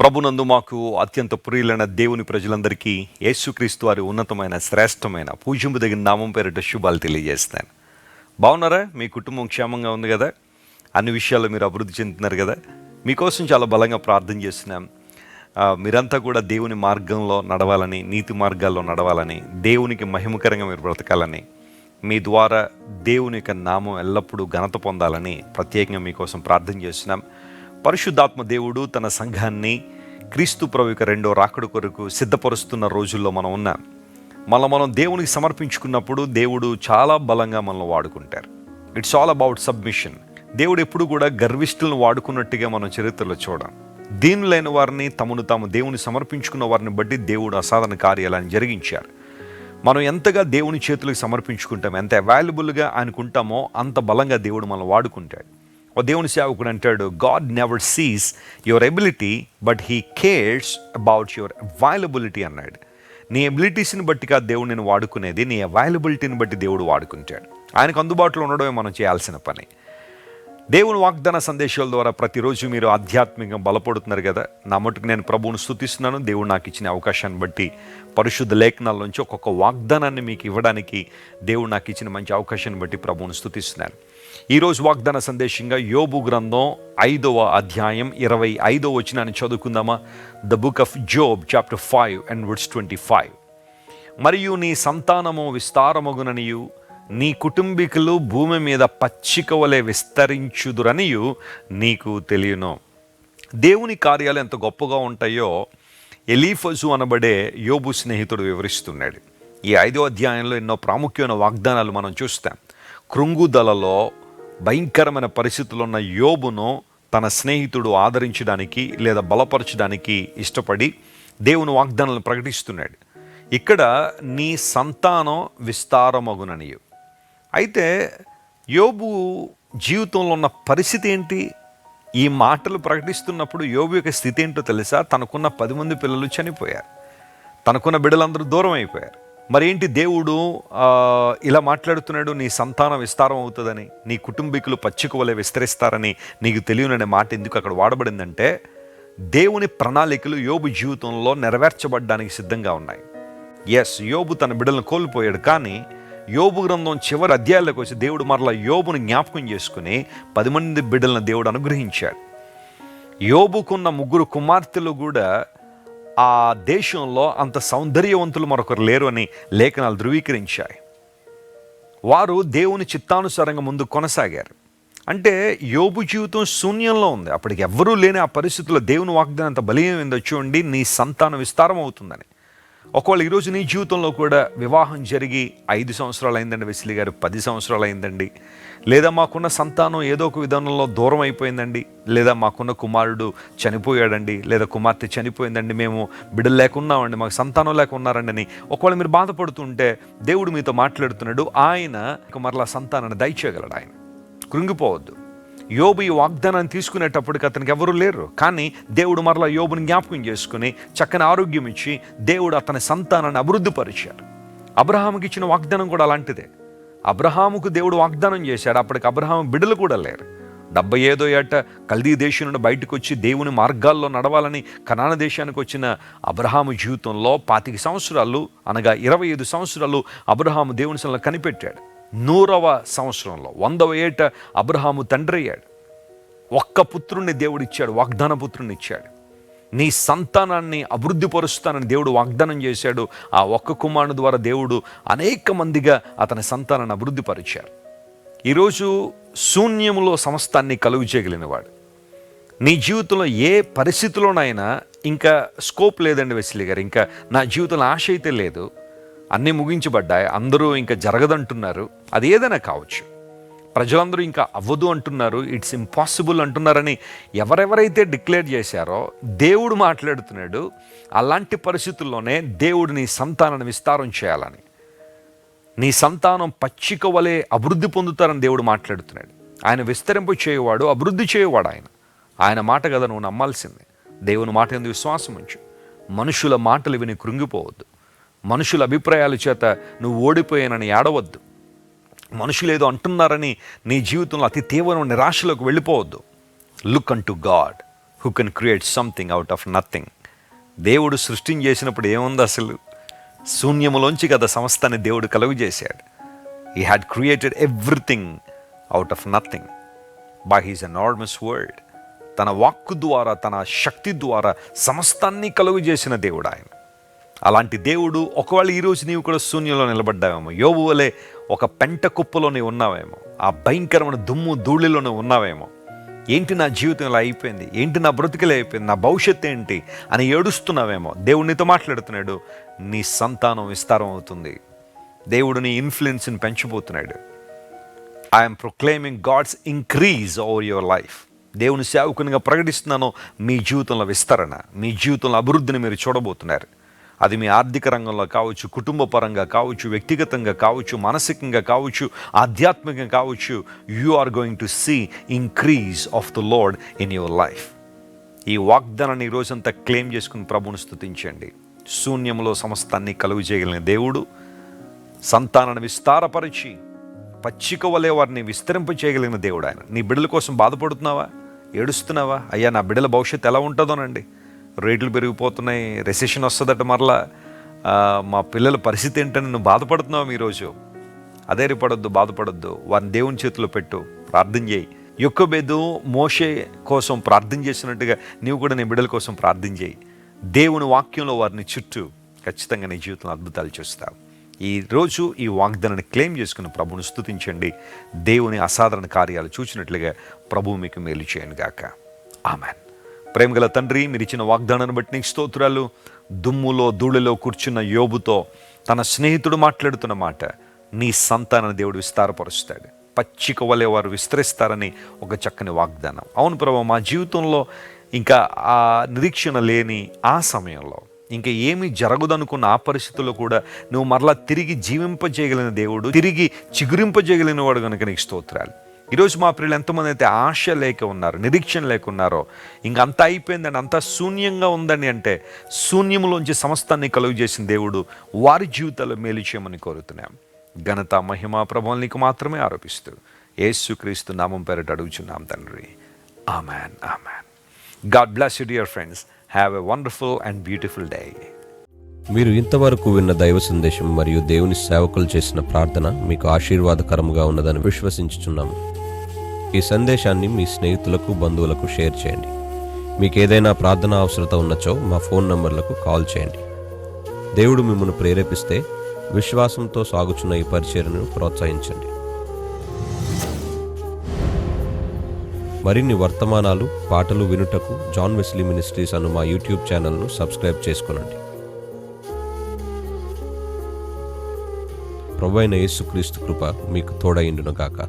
ప్రభునందు మాకు అత్యంత ప్రియులైన దేవుని ప్రజలందరికీ యేసుక్రీస్తు వారి ఉన్నతమైన శ్రేష్టమైన పూజింపుదగిన నామం పేరిట శుభాలు తెలియజేస్తాను. బాగున్నారా? మీ కుటుంబం క్షేమంగా ఉంది కదా? అన్ని విషయాల్లో మీరు అభివృద్ధి చెందుతున్నారు కదా? మీకోసం చాలా బలంగా ప్రార్థన చేస్తున్నాం. మీరంతా కూడా దేవుని మార్గంలో నడవాలని, నీతి మార్గాల్లో నడవాలని, దేవునికి మహిమకరంగా మీరు బ్రతకాలని, మీ ద్వారా దేవుని యొక్క నామం ఎల్లప్పుడూ ఘనత పొందాలని ప్రత్యేకంగా మీకోసం ప్రార్థన చేస్తున్నాం. పరిశుద్ధాత్మ దేవుడు తన సంఘాన్ని క్రీస్తు ప్రభు యొక్క రెండో రాకడ కొరకు సిద్ధపరుస్తున్న రోజుల్లో మనం ఉన్నాం. మనం దేవునికి సమర్పించుకున్నప్పుడు దేవుడు చాలా బలంగా మనల్ని వాడుకుంటారు. It's all about submission. దేవుడు ఎప్పుడు కూడా గర్విష్ఠులను వాడుకున్నట్టుగా మనం చరిత్రలో చూడం. దీనులైన వారిని, తమను తాము దేవుని సమర్పించుకున్న వారిని బట్టి దేవుడు అసాధారణ కార్యాలను జరిగించారు. మనం ఎంతగా దేవుని చేతులకు సమర్పించుకుంటామో, ఎంత అవైలబుల్గా ఆయనకుంటామో అంత బలంగా దేవుడు మనల్ని వాడుకుంటాడు. ఓ దేవుని సేవకుడు అంటాడు, God never sees your ability but he cares about your availability అన్నాడు. నీ ఎబిలిటీస్ని బట్టి కాదు దేవుడు నేను వాడుకునేది, నీ అవైలబిలిటీని బట్టి దేవుడు వాడుకుంటాడు. ఆయనకు అందుబాటులో ఉండడమే మనం చేయాల్సిన పని. దేవుని వాగ్దాన సందేశాల ద్వారా ప్రతిరోజు మీరు ఆధ్యాత్మికంగా బలపడుతున్నారు కదా. నా మటుకు నేను ప్రభువును స్తుతిస్తున్నాను. దేవుడు నాకు ఇచ్చిన అవకాశాన్ని బట్టి పరిశుద్ధ లేఖనాల నుంచి ఒక్కొక్క వాగ్దానాన్ని మీకు ఇవ్వడానికి దేవుడు నాకు ఇచ్చిన మంచి అవకాశాన్ని బట్టి ప్రభువును స్తుతిస్తున్నాను. ఈరోజు వాగ్దాన సందేశంగా యోబు గ్రంథం 5వ అధ్యాయం 25వ వచనాన్ని చదువుకుందామా? The book of Job chapter 5 and verse 25. మరియు నీ సంతానము విస్తారమగుననియు, నీ కుటుంబీకులు భూమి మీద పచ్చిక వలె విస్తరించుదురనియు నీకు తెలియను. దేవుని కార్యాలు ఎంత గొప్పగా ఉంటాయో ఎలీఫజు అనబడే యోబు స్నేహితుడు వివరిస్తున్నాడు. ఈ 5వ అధ్యాయంలో ఎన్నో ప్రాముఖ్యమైన వాగ్దానాలు మనం చూస్తాం. కృంగుదలలో భయంకరమైన పరిస్థితుల్లో ఉన్న యోబును తన స్నేహితుడు ఆదరించడానికి లేదా బలపరచడానికి ఇష్టపడి దేవుని వాగ్దానాలను ప్రకటిస్తున్నాడు. ఇక్కడ నీ సంతానం విస్తారమగుననియు. అయితే యోబు జీవితంలో ఉన్న పరిస్థితి ఏంటి? ఈ మాటలు ప్రకటిస్తున్నప్పుడు యోబు యొక్క స్థితి ఏంటో తెలుసా? తనకున్న 10 మంది పిల్లలు చనిపోయారు, తనకున్న బిడ్డలందరూ దూరం అయిపోయారు. మరి ఏంటి దేవుడు ఇలా మాట్లాడుతున్నాడు? నీ సంతానం విస్తారం అవుతుందని, నీ కుటుంబీకులు పచ్చిక వలె విస్తరిస్తారని నీకు తెలియననే మాట ఎందుకు అక్కడ వాడబడిందంటే, దేవుని ప్రణాళికలు యోబు జీవితంలో నెరవేర్చబడ్డానికి సిద్ధంగా ఉన్నాయి. ఎస్, యోబు తన బిడ్డలను కోల్పోయాడు, కానీ యోబు గ్రంథం చివరి అధ్యాయాలకు వచ్చి దేవుడు మరలా యోబుని జ్ఞాపకం చేసుకుని 10 మంది బిడ్డలను దేవుడు అనుగ్రహించాడు. యోబుకున్న 3 కుమార్తెలు కూడా ఆ దేశంలో అంత సౌందర్యవంతులు మరొకరు లేరు అని లేఖనాలు ధృవీకరించాయి. వారు దేవుని చిత్తానుసారంగా ముందు కొనసాగారు. అంటే యోబు జీవితం శూన్యంలో ఉంది. అప్పటికి ఎవ్వరూ లేని ఆ పరిస్థితుల్లో దేవుని వాగ్దానం అంత బలీయమైందో చూడండి, నీ సంతానం విస్తారం అవుతుందని. ఒకవేళ ఈరోజు నీ జీవితంలో కూడా వివాహం జరిగి 5 సంవత్సరాలు అయిందండి వెస్లీ గారు, 10 సంవత్సరాలు అయిందండి, లేదా మాకున్న సంతానం ఏదో ఒక విధానంలో దూరం అయిపోయిందండి, లేదా మాకున్న కుమారుడు చనిపోయాడండి, లేదా కుమార్తె చనిపోయిందండి, మేము బిడ్డలు లేకున్నామండి, మాకు సంతానం లేకున్నారండి అని ఒకవేళ మీరు బాధపడుతుంటే దేవుడు మీతో మాట్లాడుతున్నాడు. ఆయన మరలా సంతానాన్ని దయచేయగలడు. ఆయన కృంగిపోవద్దు. యోబు ఈ వాగ్దానాన్ని తీసుకునేటప్పటికి అతనికి ఎవరూ లేరు, కానీ దేవుడు మరలా యోబుని జ్ఞాపకం చేసుకుని చక్కని ఆరోగ్యం ఇచ్చి దేవుడు అతని సంతానాన్ని అభివృద్ధిపరిచాడు. అబ్రహాముకి ఇచ్చిన వాగ్దానం కూడా అలాంటిదే. అబ్రహాముకు దేవుడు వాగ్దానం చేశాడు, అప్పటికి అబ్రహాము బిడ్డలు కూడా లేరు. 75వ ఏట కల్దీ దేశం నుండి బయటకు వచ్చి దేవుని మార్గాల్లో నడవాలని కనాన దేశానికి వచ్చిన అబ్రహాము జీవితంలో 25 సంవత్సరాలు అనగా 25 సంవత్సరాలు అబ్రహాము దేవుని సన్నిధిలో కనిపెట్టాడు. 100వ సంవత్సరంలో 100వ ఏట అబ్రహాము తండ్రి అయ్యాడు. ఒక్క పుత్రుణ్ణి దేవుడు ఇచ్చాడు, వాగ్దాన పుత్రుణ్ణి ఇచ్చాడు. నీ సంతానాన్ని అభివృద్ధి పరుస్తానని దేవుడు వాగ్దానం చేశాడు. ఆ ఒక్క కుమారుని ద్వారా దేవుడు అనేక మందిగా అతని సంతానాన్ని అభివృద్ధి పరిచారు. ఈరోజు శూన్యములో సమస్తాన్ని కలుగు చేయగలిగినవాడు. నీ జీవితంలో ఏ పరిస్థితిలోనైనా ఇంకా స్కోప్ లేదండి వెస్లీ గారు, ఇంకా నా జీవితంలో ఆశ అయితే లేదు, అన్నీ ముగించబడ్డాయి, అందరూ ఇంకా జరగదంటున్నారు, అది ఏదైనా కావచ్చు, ప్రజలందరూ ఇంకా అవ్వదు అంటున్నారు, ఇట్స్ ఇంపాసిబుల్ అంటున్నారని ఎవరెవరైతే డిక్లేర్ చేశారో దేవుడు మాట్లాడుతున్నాడు. అలాంటి పరిస్థితుల్లోనే దేవుడు నీ సంతానాన్ని విస్తారం చేయాలని, నీ సంతానం పచ్చిక వలె అభివృద్ధి పొందుతారని దేవుడు మాట్లాడుతున్నాడు. ఆయన విస్తరింపు చేయవాడు, అభివృద్ధి చేయవాడు. ఆయన మాట కదా నువ్వు నమ్మాల్సిందే. దేవుని మాట ఎందుకు విశ్వాసం ఉంచు. మనుషుల మాటలు విని కృంగిపోవద్దు. మనుషుల అభిప్రాయాల చేత నువ్వు ఓడిపోయానని ఏడవద్దు. మనుషులు ఏదో అంటున్నారని నీ జీవితంలో అతి తీవ్రమైన నిరాశలోకి వెళ్ళిపోవద్దు. Look unto God. Who can create something out of nothing. దేవుడు సృష్టిని చేసినప్పుడు ఏముంది అసలు? శూన్యములోంచి కదా సమస్తాన్ని దేవుడు కలుగు చేశాడు. He had created everything out of nothing by his enormous word. తన వాక్కు ద్వారా, తన శక్తి ద్వారా సమస్తాన్ని కలుగు చేసిన దేవుడు ఆయన. అలాంటి దేవుడు ఒకవేళ ఈరోజు నీవు కూడా శూన్యంలో నిలబడ్డావేమో, యోబు వలె ఒక పెంట కుప్పలోనే ఉన్నావేమో, ఆ భయంకరమైన దుమ్ము ధూళిలోనే ఉన్నావేమో, ఏంటి నా జీవితం ఇలా అయిపోయింది, ఏంటి నా బ్రతుకులే అయిపోయింది, నా భవిష్యత్తు ఏంటి అని ఏడుస్తున్నావేమో. దేవుడు నీతో మాట్లాడుతున్నాడు, నీ సంతానం విస్తారం అవుతుంది. దేవుడు నీ ఇన్ఫ్లుయెన్స్ని పెంచబోతున్నాడు. I'm proclaiming God's increase over your life. దేవుని సేవకునిగా ప్రకటిస్తున్నాను, మీ జీవితంలో విస్తరణ, మీ జీవితంలో అభివృద్ధిని మీరు చూడబోతున్నారు. అది మీ ఆర్థిక రంగంలో కావచ్చు, కుటుంబ పరంగా కావచ్చు, వ్యక్తిగతంగా కావచ్చు, మానసికంగా కావచ్చు, ఆధ్యాత్మికంగా కావచ్చు. You are going to see increase of the Lord in your life. ఈ వాగ్దానాన్ని ఈ రోజంతా క్లెయిమ్ చేసుకుని ప్రభువును స్తుతించండి. శూన్యంలో సమస్తాన్ని కలుగు చేయగలిగిన దేవుడు సంతానాన్ని విస్తారపరిచి పచ్చిక వలె వారిని విస్తరింపచేయగలిగిన దేవుడు ఆయన. నీ బిడ్డల కోసం బాధపడుతున్నావా, ఏడుస్తున్నావా? అయ్యా నా బిడ్డల భవిష్యత్తు ఎలా ఉంటుందోనండి, రేట్లు పెరిగిపోతున్నాయి, రెసెషన్ వస్తుందట, మరలా మా పిల్లల పరిస్థితి ఏంటని నువ్వు బాధపడుతున్నావు ఈరోజు. అధైర్యపడొద్దు, బాధపడొద్దు. వారిని దేవుని చేతిలో పెట్టు, ప్రార్థన చేయి. యొకోబేదు మోషే కోసం ప్రార్థన చేసినట్టుగా నీవు కూడా నీ బిడ్డల కోసం ప్రార్థన చేయి. దేవుని వాక్యంలో వారిని చుట్టూ, ఖచ్చితంగా నీ జీవితంలో అద్భుతాలు చూస్తావు. ఈరోజు ఈ వాగ్దానాన్ని క్లెయిమ్ చేసుకుని ప్రభువును స్తుతించండి. దేవుని అసాధారణ కార్యాలు చూసినట్లుగా ప్రభువు మీకు మేలు చేయను గాక. ఆమెన్. ప్రేమగల తండ్రి, మీరు ఇచ్చిన వాగ్దానాన్ని బట్టి నీకు స్తోత్రాలు. దుమ్ములో ధూళిలో కూర్చున్న యోబుతో తన స్నేహితుడు మాట్లాడుతున్న మాట, నీ సంతానాన్ని దేవుడు విస్తారపరుస్తాడు, పచ్చిక వలె వారు విస్తరిస్తారని ఒక చక్కని వాగ్దానం. అవును ప్రభు, మా జీవితంలో ఇంకా ఆ నిరీక్షణ లేని ఆ సమయంలో, ఇంకా ఏమీ జరగదనుకున్న ఆ పరిస్థితుల్లో కూడా నువ్వు మరలా తిరిగి జీవింపజేయగలిగిన దేవుడు, తిరిగి చిగురింపజేయగలిగిన వాడు కనుక నీకు స్తోత్రాలు. ఈరోజు మా ప్రియులు ఎంతమంది అయితే ఆశ లేక ఉన్నారు, నిరీక్షణ లేకున్నారో, ఇంక అంతా అయిపోయిందని, అంతా శూన్యంగా ఉందని అంటే, శూన్యంలోంచి సమస్తాన్ని కలుగు చేసిన దేవుడు వారి జీవితాల్లో మేలు చేయమని కోరుతున్నాం. ఘనత మహిమ ప్రభావం నీకు మాత్రమే ఆరోపిస్తూ యేసుక్రీస్తు నామం పేరిట అడుగుచున్నాం తండ్రి. Amen, amen. God bless you dear friends. Have a wonderful and beautiful day. మీరు ఇంతవరకు విన్న దైవ సందేశం మరియు దేవుని సేవకులు చేసిన ప్రార్థన మీకు ఆశీర్వాదకరముగా ఉన్నదని విశ్వసించుచున్నాము. ఈ సందేశాన్ని మీ స్నేహితులకు, బంధువులకు షేర్ చేయండి. మీకు ఏదైనా ప్రార్థన అవసరత ఉన్నచో మా ఫోన్ నంబర్లకు కాల్ చేయండి. దేవుడు మిమ్మల్ని ప్రేరేపిస్తే విశ్వాసంతో సాగుచున్న ఈ పరిచర్యను ప్రోత్సహించండి. మరిన్ని వర్తమానాలు, పాటలు వినుటకు జాన్ వెస్లీ మినిస్ట్రీస్ అను మా యూట్యూబ్ ఛానల్ను సబ్స్క్రైబ్ చేసుకొనండి. ప్రభువైన యేసుక్రీస్తు కృప మీకు తోడైండును గాక.